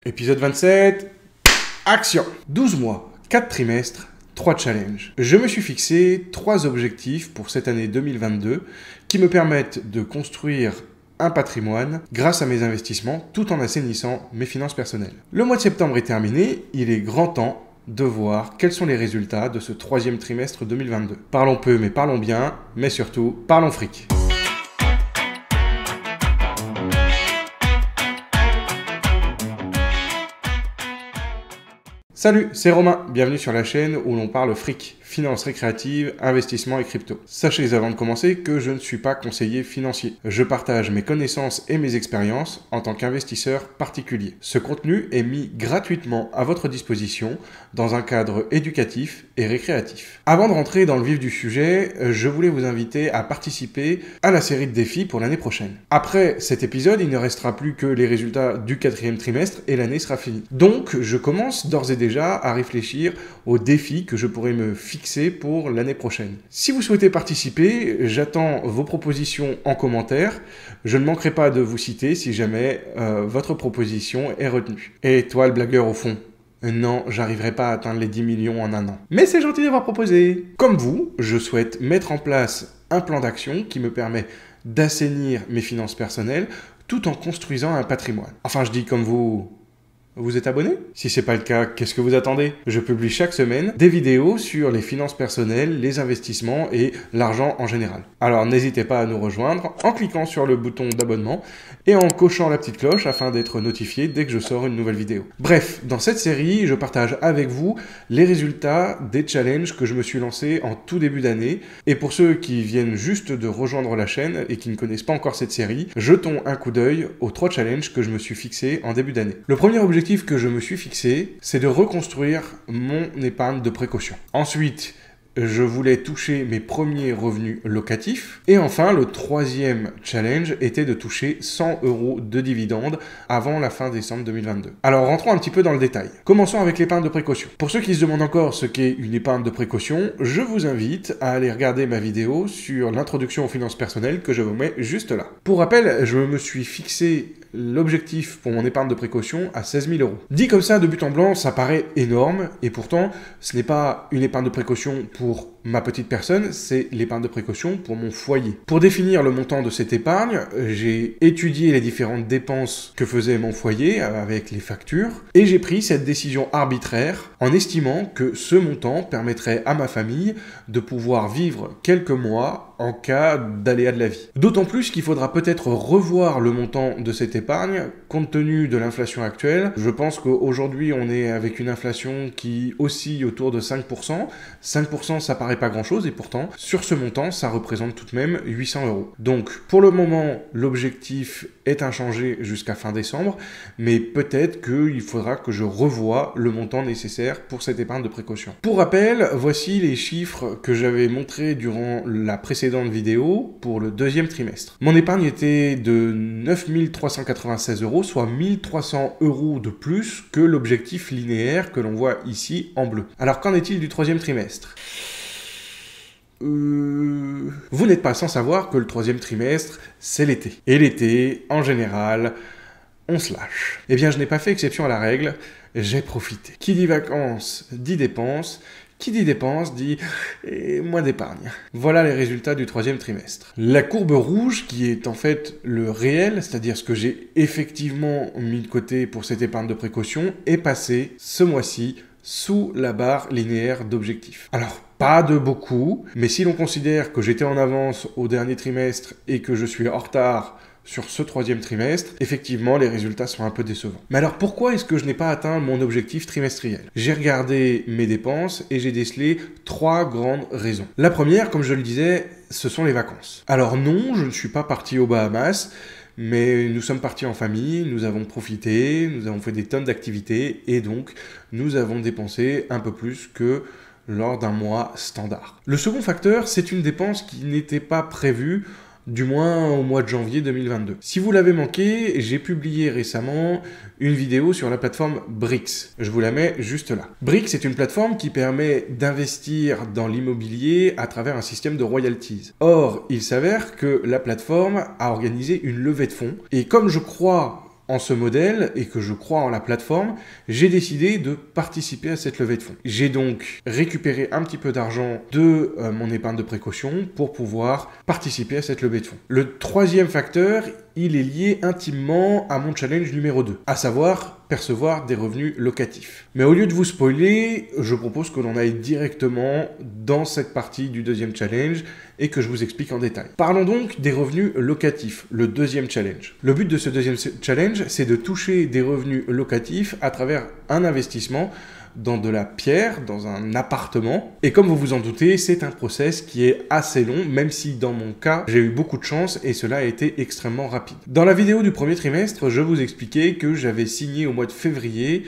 Épisode 27, action. 12 mois, 4 trimestres, 3 challenges. Je me suis fixé 3 objectifs pour cette année 2022 qui me permettent de construire un patrimoine grâce à mes investissements tout en assainissant mes finances personnelles. Le mois de septembre est terminé, il est grand temps de voir quels sont les résultats de ce 3e trimestre 2022. Parlons peu mais parlons bien, mais surtout parlons fric. Salut, c'est Romain, bienvenue sur la chaîne où l'on parle fric, finances récréatives, investissement et crypto. Sachez avant de commencer que je ne suis pas conseiller financier. Je partage mes connaissances et mes expériences en tant qu'investisseur particulier. Ce contenu est mis gratuitement à votre disposition dans un cadre éducatif et récréatif. Avant de rentrer dans le vif du sujet, je voulais vous inviter à participer à la série de défis pour l'année prochaine. Après cet épisode, il ne restera plus que les résultats du 4e trimestre et l'année sera finie. Donc, je commence d'ores et déjà à réfléchir aux défis que je pourrais me fixer pour l'année prochaine. Si vous souhaitez participer, j'attends vos propositions en commentaire. Je ne manquerai pas de vous citer si jamais votre proposition est retenue. Et toi, le blagueur au fond? Non, j'arriverai pas à atteindre les 10 millions en un an. Mais c'est gentil d'avoir proposé. Comme vous, je souhaite mettre en place un plan d'action qui me permet d'assainir mes finances personnelles tout en construisant un patrimoine. Enfin, je dis comme vous... Vous êtes abonné? Si c'est pas le cas, qu'est-ce que vous attendez? Je publie chaque semaine des vidéos sur les finances personnelles, les investissements et l'argent en général. Alors n'hésitez pas à nous rejoindre en cliquant sur le bouton d'abonnement et en cochant la petite cloche afin d'être notifié dès que je sors une nouvelle vidéo. Bref, dans cette série, je partage avec vous les résultats des challenges que je me suis lancé en tout début d'année. Et pour ceux qui viennent juste de rejoindre la chaîne et qui ne connaissent pas encore cette série, jetons un coup d'œil aux 3 challenges que je me suis fixé en début d'année. Le premier objectif que je me suis fixé, c'est de reconstruire mon épargne de précaution. Ensuite, je voulais toucher mes premiers revenus locatifs. Et enfin, le 3e challenge était de toucher 100 € de dividendes avant la fin décembre 2022. Alors, rentrons un petit peu dans le détail. Commençons avec l'épargne de précaution. Pour ceux qui se demandent encore ce qu'est une épargne de précaution, je vous invite à aller regarder ma vidéo sur l'introduction aux finances personnelles que je vous mets juste là. Pour rappel, je me suis fixé l'objectif pour mon épargne de précaution à 16 000 €. Dit comme ça, de but en blanc, ça paraît énorme, et pourtant, ce n'est pas une épargne de précaution pour ma petite personne, c'est l'épargne de précaution pour mon foyer. Pour définir le montant de cette épargne, j'ai étudié les différentes dépenses que faisait mon foyer avec les factures, et j'ai pris cette décision arbitraire en estimant que ce montant permettrait à ma famille de pouvoir vivre quelques mois en cas d'aléa de la vie. D'autant plus qu'il faudra peut-être revoir le montant de cette épargne compte tenu de l'inflation actuelle. Je pense qu'aujourd'hui on est avec une inflation qui oscille autour de 5%. 5% ça paraît pas grand chose et pourtant sur ce montant ça représente tout de même 800 €. Donc pour le moment l'objectif est inchangé jusqu'à fin décembre, mais peut-être qu'il faudra que je revoie le montant nécessaire pour cette épargne de précaution. Pour rappel, voici les chiffres que j'avais montrés durant la précédente vidéo pour le 2e trimestre. Mon épargne était de 9 396 €, soit 1 300 € de plus que l'objectif linéaire que l'on voit ici en bleu. Alors qu'en est-il du 3e trimestre ? Vous n'êtes pas sans savoir que le 3e trimestre, c'est l'été. Et l'été, en général, on se lâche. Eh bien, je n'ai pas fait exception à la règle, j'ai profité. Qui dit vacances, dit dépenses. Qui dit dépenses dit moins d'épargne. Voilà les résultats du 3e trimestre. La courbe rouge, qui est en fait le réel, c'est-à-dire ce que j'ai effectivement mis de côté pour cette épargne de précaution, est passée ce mois-ci sous la barre linéaire d'objectif. Alors, pas de beaucoup, mais si l'on considère que j'étais en avance au dernier trimestre et que je suis en retard sur ce 3e trimestre, effectivement, les résultats sont un peu décevants. Mais alors, pourquoi est-ce que je n'ai pas atteint mon objectif trimestriel? J'ai regardé mes dépenses et j'ai décelé 3 grandes raisons. La première, comme je le disais, ce sont les vacances. Alors non, je ne suis pas parti aux Bahamas, mais nous sommes partis en famille, nous avons profité, nous avons fait des tonnes d'activités et donc nous avons dépensé un peu plus que lors d'un mois standard. Le second facteur, c'est une dépense qui n'était pas prévue, du moins au mois de janvier 2022. Si vous l'avez manqué, j'ai publié récemment une vidéo sur la plateforme Brix. Je vous la mets juste là. Brix est une plateforme qui permet d'investir dans l'immobilier à travers un système de royalties. Or, il s'avère que la plateforme a organisé une levée de fonds et comme je crois en ce modèle et que je crois en la plateforme, j'ai décidé de participer à cette levée de fonds. J'ai donc récupéré un petit peu d'argent de mon épargne de précaution pour pouvoir participer à cette levée de fonds. Le troisième facteur, il est lié intimement à mon challenge numéro 2, à savoir percevoir des revenus locatifs. Mais au lieu de vous spoiler, je propose que l'on aille directement dans cette partie du deuxième challenge et que je vous explique en détail. Parlons donc des revenus locatifs, le deuxième challenge. Le but de ce deuxième challenge, c'est de toucher des revenus locatifs à travers un investissement dans de la pierre, dans un appartement. Et comme vous vous en doutez, c'est un process qui est assez long, même si dans mon cas, j'ai eu beaucoup de chance et cela a été extrêmement rapide. Dans la vidéo du premier trimestre, je vous expliquais que j'avais signé au mois de février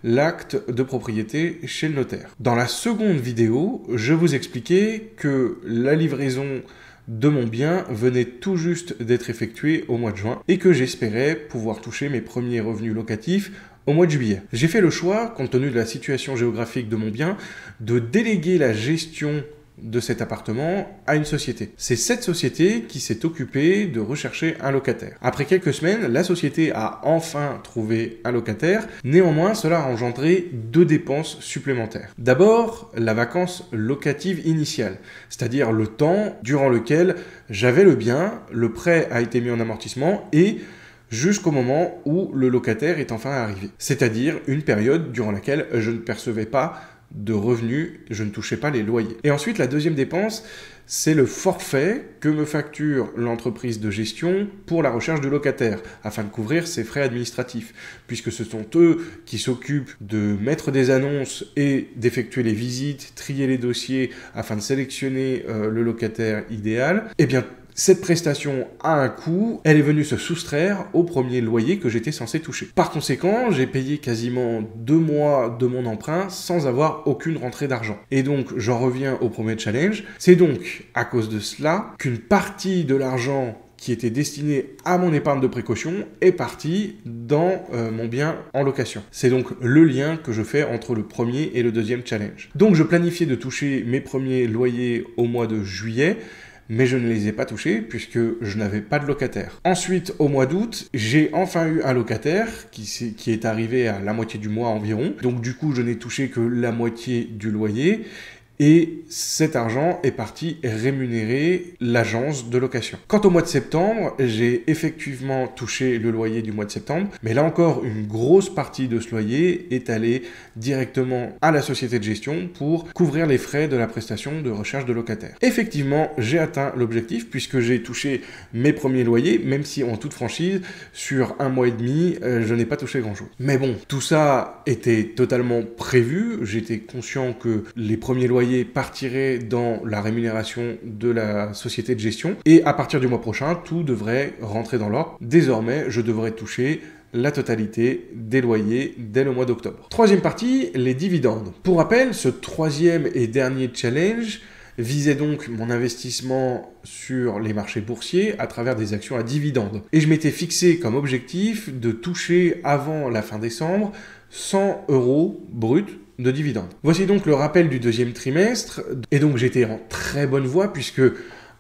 l'acte de propriété chez le notaire. Dans la seconde vidéo, je vous expliquais que la livraison de mon bien venait tout juste d'être effectuée au mois de juin et que j'espérais pouvoir toucher mes premiers revenus locatifs au mois de juillet. J'ai fait le choix, compte tenu de la situation géographique de mon bien, de déléguer la gestion de cet appartement à une société. C'est cette société qui s'est occupée de rechercher un locataire. Après quelques semaines, la société a enfin trouvé un locataire. Néanmoins, cela a engendré 2 dépenses supplémentaires. D'abord, la vacance locative initiale, c'est-à-dire le temps durant lequel j'avais le bien, le prêt a été mis en amortissement et jusqu'au moment où le locataire est enfin arrivé. C'est-à-dire une période durant laquelle je ne percevais pas de revenus, je ne touchais pas les loyers. Et ensuite, la deuxième dépense, c'est le forfait que me facture l'entreprise de gestion pour la recherche de locataires, afin de couvrir ses frais administratifs, puisque ce sont eux qui s'occupent de mettre des annonces et d'effectuer les visites, trier les dossiers afin de sélectionner le locataire idéal. Eh bien, cette prestation a un coût, elle est venue se soustraire au premier loyer que j'étais censé toucher. Par conséquent, j'ai payé quasiment 2 mois de mon emprunt sans avoir aucune rentrée d'argent. Et donc, j'en reviens au premier challenge. C'est donc à cause de cela qu'une partie de l'argent qui était destiné à mon épargne de précaution est parti dans mon bien en location. C'est donc le lien que je fais entre le premier et le deuxième challenge. Donc, je planifiais de toucher mes premiers loyers au mois de juillet, mais je ne les ai pas touchés puisque je n'avais pas de locataire. Ensuite, au mois d'août, j'ai enfin eu un locataire qui est arrivé à la moitié du mois environ. Donc du coup, je n'ai touché que la moitié du loyer. Et cet argent est parti rémunérer l'agence de location. Quant au mois de septembre, j'ai effectivement touché le loyer du mois de septembre, mais là encore, une grosse partie de ce loyer est allée directement à la société de gestion pour couvrir les frais de la prestation de recherche de locataire. Effectivement, j'ai atteint l'objectif puisque j'ai touché mes premiers loyers, même si en toute franchise, sur 1 mois et demi, je n'ai pas touché grand-chose. Mais bon, tout ça était totalement prévu. J'étais conscient que les premiers loyers partirait dans la rémunération de la société de gestion et à partir du mois prochain, tout devrait rentrer dans l'ordre. Désormais, je devrais toucher la totalité des loyers dès le mois d'octobre. Troisième partie, les dividendes. Pour rappel, ce troisième et dernier challenge visait donc mon investissement sur les marchés boursiers à travers des actions à dividendes. Et je m'étais fixé comme objectif de toucher avant la fin décembre 100 € bruts de dividendes. Voici donc le rappel du deuxième trimestre. Et donc j'étais en très bonne voie puisque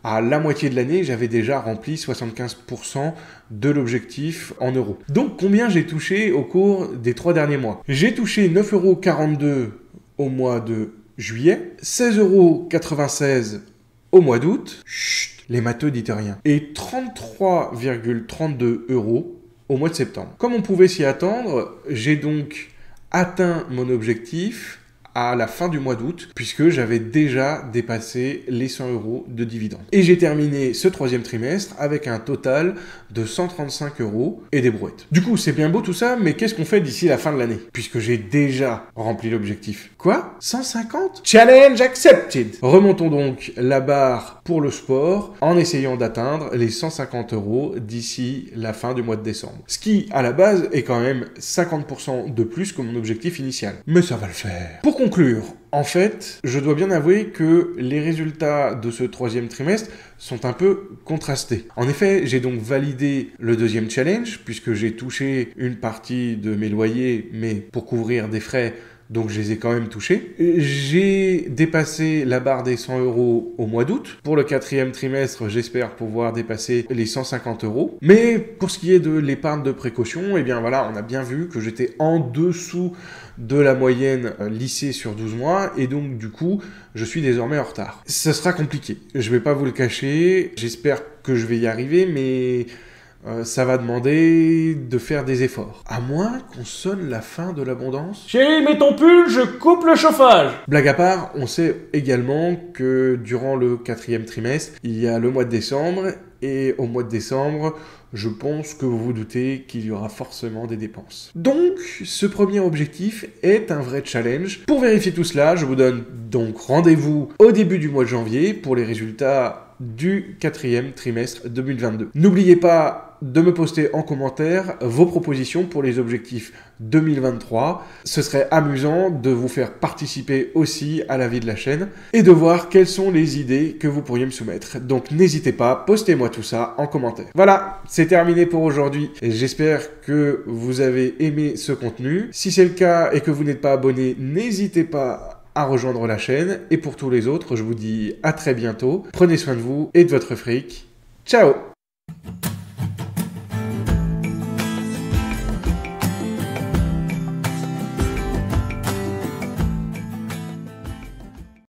à la moitié de l'année, j'avais déjà rempli 75% de l'objectif en euros. Donc combien j'ai touché au cours des 3 derniers mois? J'ai touché 9,42 € au mois de juillet, 16,96 € au mois d'août, chut, les matheux dites rien, et 33,32 € au mois de septembre. Comme on pouvait s'y attendre, j'ai donc atteint mon objectif à la fin du mois d'août, puisque j'avais déjà dépassé les 100 € de dividendes. Et j'ai terminé ce troisième trimestre avec un total de 135 € et des brouettes. Du coup, c'est bien beau tout ça, mais qu'est-ce qu'on fait d'ici la fin de l'année? Puisque j'ai déjà rempli l'objectif. Quoi? 150? Challenge accepted! Remontons donc la barre pour le sport en essayant d'atteindre les 150 € d'ici la fin du mois de décembre. Ce qui, à la base, est quand même 50% de plus que mon objectif initial. Mais ça va le faire. Pour conclure, en fait, je dois bien avouer que les résultats de ce troisième trimestre sont un peu contrastés. En effet, j'ai donc validé le deuxième challenge, puisque j'ai touché une partie de mes loyers, mais pour couvrir des frais donc je les ai quand même touchés. J'ai dépassé la barre des 100 € au mois d'août. Pour le 4e trimestre, j'espère pouvoir dépasser les 150 €. Mais pour ce qui est de l'épargne de précaution, eh bien voilà, on a bien vu que j'étais en dessous de la moyenne lissée sur 12 mois, et donc du coup, je suis désormais en retard. Ça sera compliqué, je vais pas vous le cacher, j'espère que je vais y arriver, mais ça va demander de faire des efforts. À moins qu'on sonne la fin de l'abondance. Chérie, mets ton pull, je coupe le chauffage. Blague à part, on sait également que durant le 4e trimestre, il y a le mois de décembre, et au mois de décembre, je pense que vous vous doutez qu'il y aura forcément des dépenses. Donc, ce premier objectif est un vrai challenge. Pour vérifier tout cela, je vous donne donc rendez-vous au début du mois de janvier pour les résultats du 4e trimestre 2022. N'oubliez pas de me poster en commentaire vos propositions pour les objectifs 2023. Ce serait amusant de vous faire participer aussi à la vie de la chaîne et de voir quelles sont les idées que vous pourriez me soumettre. Donc n'hésitez pas, postez-moi tout ça en commentaire. Voilà, c'est terminé pour aujourd'hui. J'espère que vous avez aimé ce contenu. Si c'est le cas et que vous n'êtes pas abonné, n'hésitez pas à rejoindre la chaîne. Et pour tous les autres, je vous dis à très bientôt. Prenez soin de vous et de votre fric. Ciao!